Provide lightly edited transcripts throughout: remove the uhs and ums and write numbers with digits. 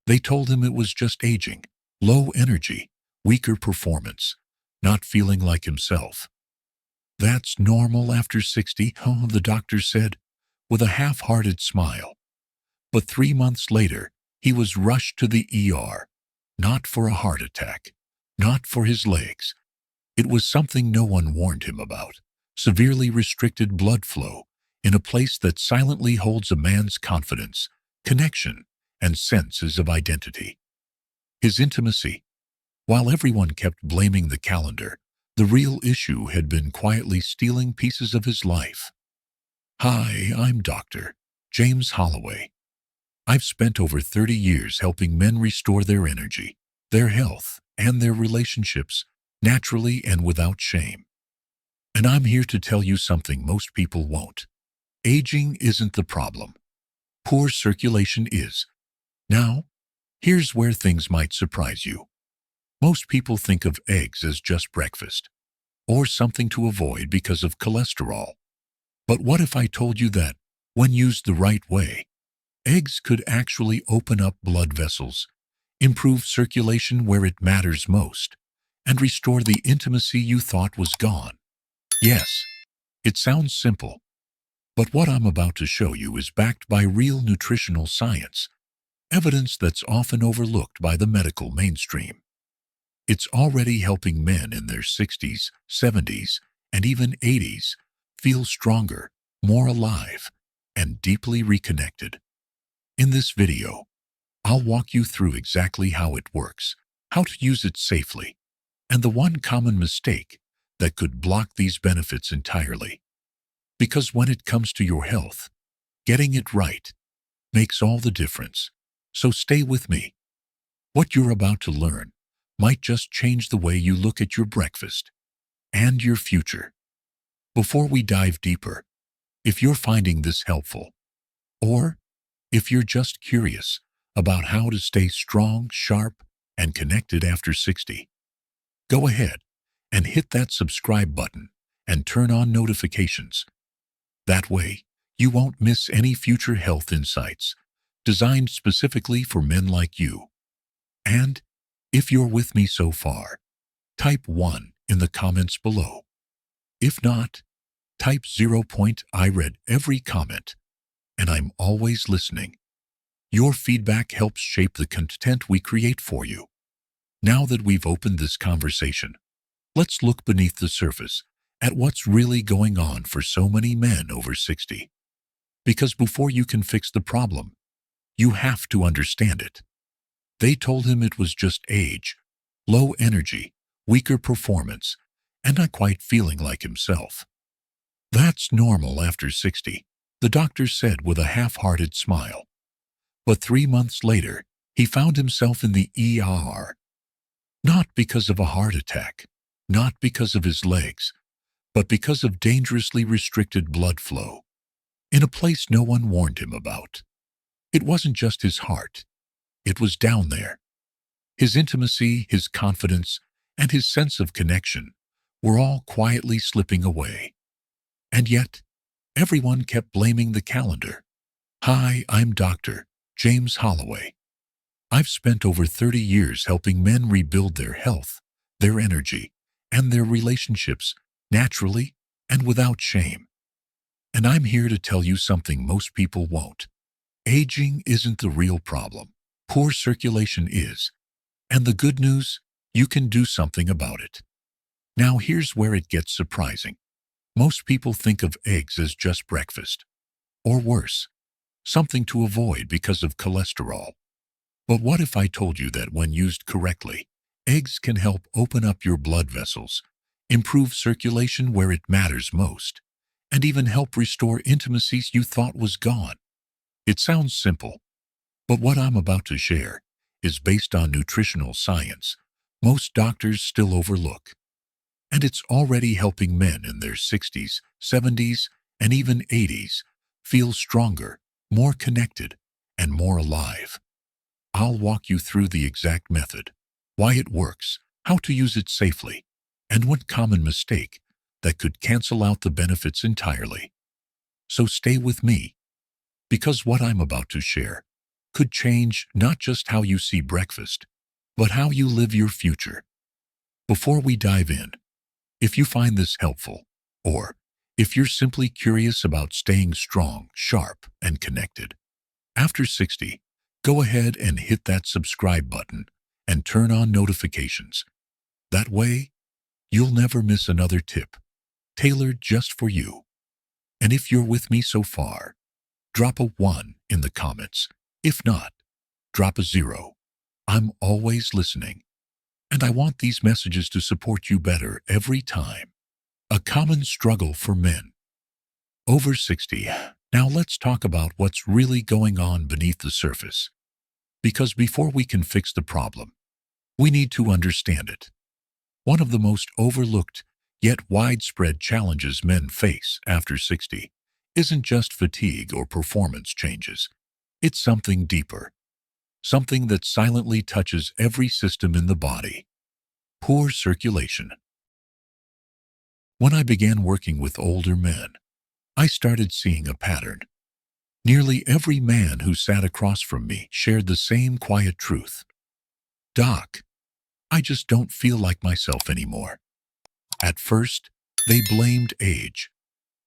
They told him it was just aging, low energy, weaker performance, not feeling like himself. That's normal after 60, oh, the doctor said, with a half-hearted smile. But 3 months later, he was rushed to the ER, not for a heart attack, not for his legs. It was something no one warned him about: severely restricted blood flow in a place that silently holds a man's confidence, connection, and senses of identity. His intimacy. While everyone kept blaming the calendar, the real issue had been quietly stealing pieces of his life. Hi, I'm Dr. James Holloway. I've spent over 30 years helping men restore their energy, their health, and their relationships, naturally and without shame. And I'm here to tell you something most people won't. Aging isn't the problem. Poor circulation is. Now, here's where things might surprise you. Most people think of eggs as just breakfast, or something to avoid because of cholesterol. But what if I told you that, when used the right way, eggs could actually open up blood vessels, improve circulation where it matters most, and restore the intimacy you thought was gone? Yes, it sounds simple, but what I'm about to show you is backed by real nutritional science, evidence that's often overlooked by the medical mainstream. It's already helping men in their 60s, 70s, and even 80s feel stronger, more alive, and deeply reconnected. In this video, I'll walk you through exactly how it works, how to use it safely, and the one common mistake that could block these benefits entirely. Because when it comes to your health, getting it right makes all the difference. So stay with me. What you're about to learn might just change the way you look at your breakfast and your future. Before we dive deeper, if you're finding this helpful, or if you're just curious about how to stay strong, sharp, and connected after 60, go ahead and hit that subscribe button and turn on notifications. That way, you won't miss any future health insights designed specifically for men like you. And if you're with me so far, type 1 in the comments below. If not, type 0. I read every comment, and I'm always listening. Your feedback helps shape the content we create for you. Now that we've opened this conversation, let's look beneath the surface at what's really going on for so many men over 60. Because before you can fix the problem, you have to understand it. They told him it was just age, low energy, weaker performance, and not quite feeling like himself. That's normal after 60, the doctor said with a half-hearted smile. But 3 months later, he found himself in the ER. Not because of a heart attack, not because of his legs, but because of dangerously restricted blood flow, in a place no one warned him about. It wasn't just his heart. It was down there. His intimacy, his confidence, and his sense of connection were all quietly slipping away. And yet, everyone kept blaming the calendar. Hi, I'm Dr. James Holloway. I've spent over 30 years helping men rebuild their health, their energy, and their relationships naturally and without shame. And I'm here to tell you something most people won't. Aging isn't the real problem. Poor circulation is. And the good news, you can do something about it. Now here's where it gets surprising. Most people think of eggs as just breakfast, or worse, something to avoid because of cholesterol. But what if I told you that when used correctly, eggs can help open up your blood vessels, improve circulation where it matters most, and even help restore intimacies you thought was gone? It sounds simple, but what I'm about to share is based on nutritional science most doctors still overlook. And it's already helping men in their 60s, 70s, and even 80s feel stronger, more connected, and more alive. I'll walk you through the exact method, why it works, how to use it safely, and one common mistake that could cancel out the benefits entirely. So stay with me, because what I'm about to share could change not just how you see breakfast, but how you live your future. Before we dive in, if you find this helpful, or if you're simply curious about staying strong, sharp, and connected, after 60, go ahead and hit that subscribe button and turn on notifications. That way, you'll never miss another tip tailored just for you. And if you're with me so far, drop a 1 in the comments. If not, drop a 0. I'm always listening, and I want these messages to support you better every time. A common struggle for men. Over 60. Now let's talk about what's really going on beneath the surface. Because before we can fix the problem, we need to understand it. One of the most overlooked yet widespread challenges men face after 60 isn't just fatigue or performance changes. It's something deeper, something that silently touches every system in the body. Poor circulation. When I began working with older men, I started seeing a pattern. Nearly every man who sat across from me shared the same quiet truth. "Doc, I just don't feel like myself anymore." At first, they blamed age.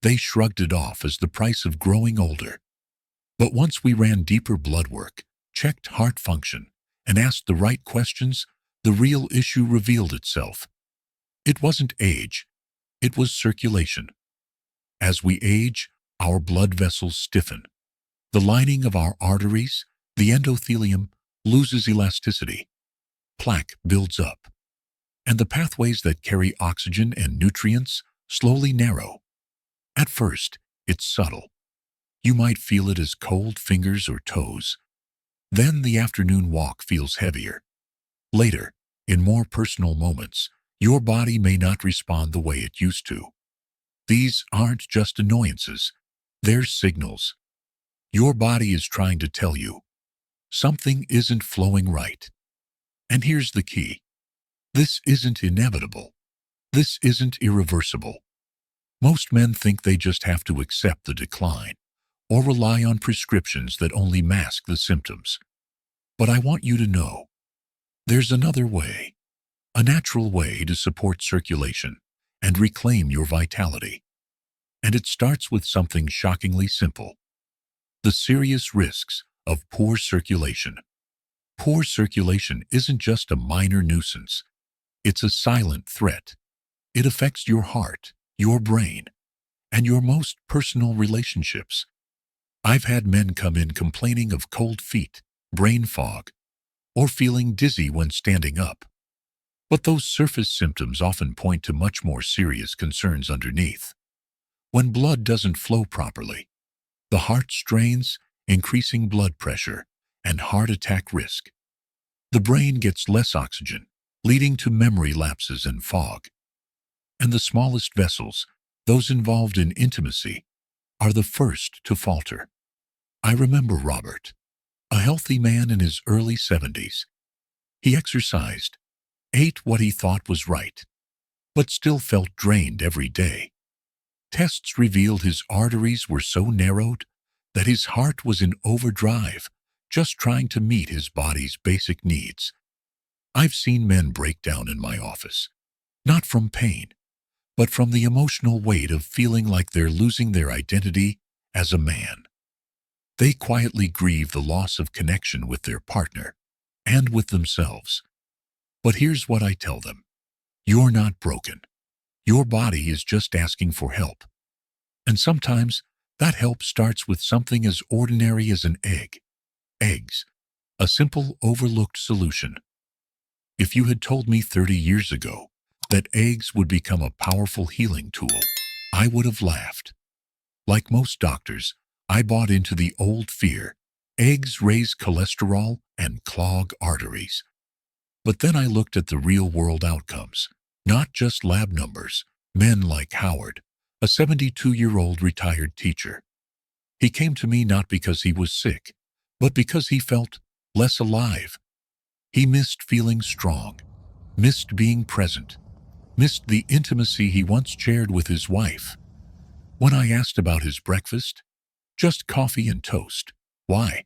They shrugged it off as the price of growing older. But once we ran deeper blood work, checked heart function, and asked the right questions, the real issue revealed itself. It wasn't age, it was circulation. As we age, our blood vessels stiffen. The lining of our arteries, the endothelium, loses elasticity. Plaque builds up, and the pathways that carry oxygen and nutrients slowly narrow. At first, it's subtle. You might feel it as cold fingers or toes. Then the afternoon walk feels heavier. Later, in more personal moments, your body may not respond the way it used to. These aren't just annoyances, they're signals. Your body is trying to tell you something isn't flowing right. And here's the key. This isn't inevitable. This isn't irreversible. Most men think they just have to accept the decline or rely on prescriptions that only mask the symptoms. But I want you to know, there's another way, a natural way to support circulation and reclaim your vitality. And it starts with something shockingly simple: the serious risks of poor circulation. Poor circulation isn't just a minor nuisance. It's a silent threat. It affects your heart, your brain, and your most personal relationships. I've had men come in complaining of cold feet, brain fog, or feeling dizzy when standing up. But those surface symptoms often point to much more serious concerns underneath. When blood doesn't flow properly, the heart strains, increasing blood pressure and heart attack risk. The brain gets less oxygen, leading to memory lapses and fog. And the smallest vessels, those involved in intimacy, are the first to falter. I remember Robert, a healthy man in his early 70s. He exercised, ate what he thought was right, but still felt drained every day. Tests revealed his arteries were so narrowed that his heart was in overdrive, just trying to meet his body's basic needs. I've seen men break down in my office, not from pain, but from the emotional weight of feeling like they're losing their identity as a man. They quietly grieve the loss of connection with their partner and with themselves. But here's what I tell them: you're not broken. Your body is just asking for help. And sometimes that help starts with something as ordinary as an egg. Eggs, a simple overlooked solution. If you had told me 30 years ago that eggs would become a powerful healing tool, I would have laughed. Like most doctors, I bought into the old fear: eggs raise cholesterol and clog arteries. But then I looked at the real-world outcomes, not just lab numbers. Men like Howard, a 72-year-old retired teacher. He came to me not because he was sick, but because he felt less alive. He missed feeling strong, missed being present, missed the intimacy he once shared with his wife. When I asked about his breakfast, just coffee and toast. Why?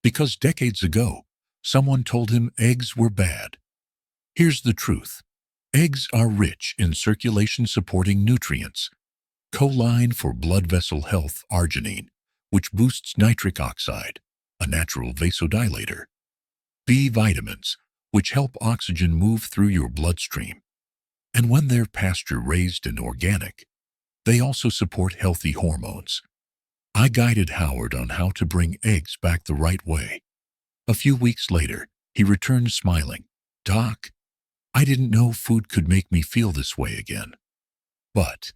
Because decades ago, someone told him eggs were bad. Here's the truth. Eggs are rich in circulation-supporting nutrients: choline for blood vessel health, arginine, which boosts nitric oxide, a natural vasodilator, B vitamins, which help oxygen move through your bloodstream. And when they're pasture-raised and organic, they also support healthy hormones. I guided Howard on how to bring eggs back the right way. A few weeks later, he returned smiling. "Doc, I didn't know food could make me feel this way again. But,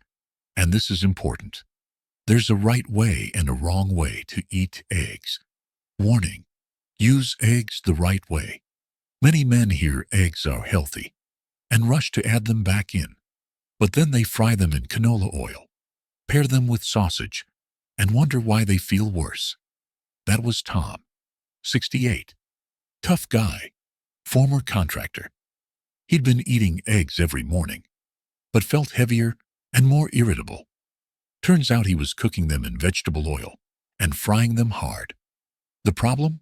and this is important, there's a right way and a wrong way to eat eggs. Warning: use eggs the right way. Many men hear eggs are healthy and rush to add them back in, but then they fry them in canola oil, pair them with sausage, and wonder why they feel worse." That was Tom, 68. Tough guy, former contractor. He'd been eating eggs every morning, but felt heavier and more irritable. Turns out he was cooking them in vegetable oil and frying them hard. The problem?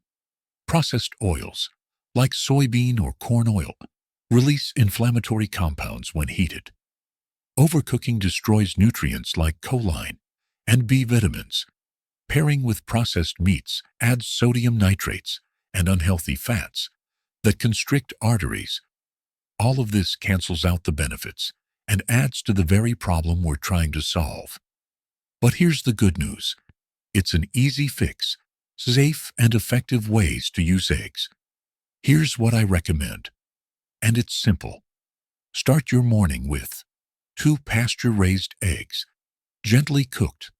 Processed oils, like soybean or corn oil, release inflammatory compounds when heated. Overcooking destroys nutrients like choline and B vitamins. Pairing with processed meats adds sodium nitrates and unhealthy fats that constrict arteries. All of this cancels out the benefits and adds to the very problem we're trying to solve. But here's the good news. It's an easy fix, safe and effective ways to use eggs. Here's what I recommend. And it's simple. Start your morning with 2 pasture-raised eggs, gently cooked,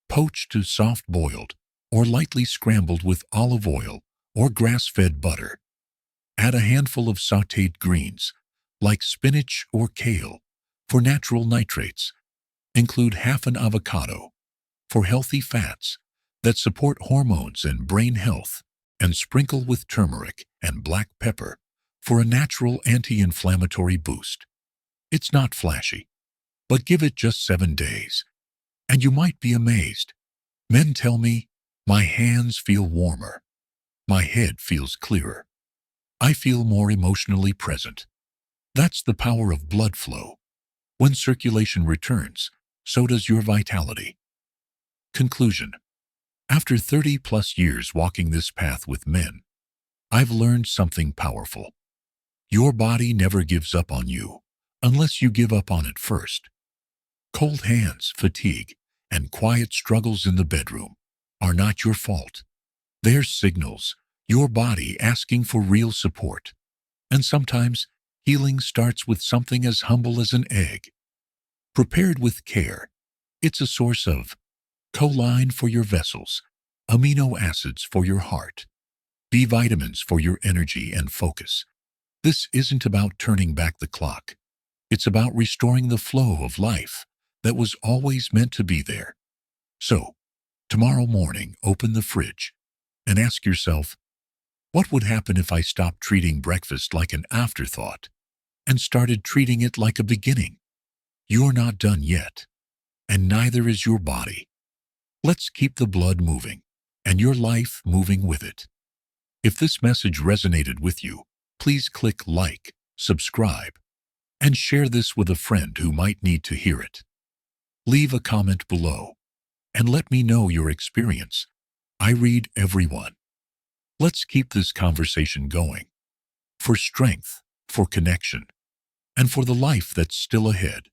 poached to soft-boiled, or lightly scrambled with olive oil or grass-fed butter. Add a handful of sautéed greens, like spinach or kale, for natural nitrates. Include half an avocado for healthy fats that support hormones and brain health, and sprinkle with turmeric and black pepper for a natural anti-inflammatory boost. It's not flashy, but give it just 7 days, and you might be amazed. Men tell me, "My hands feel warmer. My head feels clearer. I feel more emotionally present." That's the power of blood flow. When circulation returns, so does your vitality. Conclusion: after 30+ years walking this path with men, I've learned something powerful. Your body never gives up on you unless you give up on it first. Cold hands, fatigue, and quiet struggles in the bedroom are not your fault. They're signals, your body asking for real support. And sometimes, healing starts with something as humble as an egg. Prepared with care, it's a source of choline for your vessels, amino acids for your heart, B vitamins for your energy and focus. This isn't about turning back the clock. It's about restoring the flow of life that was always meant to be there. So, tomorrow morning, open the fridge and ask yourself, what would happen if I stopped treating breakfast like an afterthought and started treating it like a beginning? You're not done yet, and neither is your body. Let's keep the blood moving and your life moving with it. If this message resonated with you, please click like, subscribe, and share this with a friend who might need to hear it. Leave a comment below and let me know your experience. I read every one. Let's keep this conversation going. For strength, for connection, and for the life that's still ahead.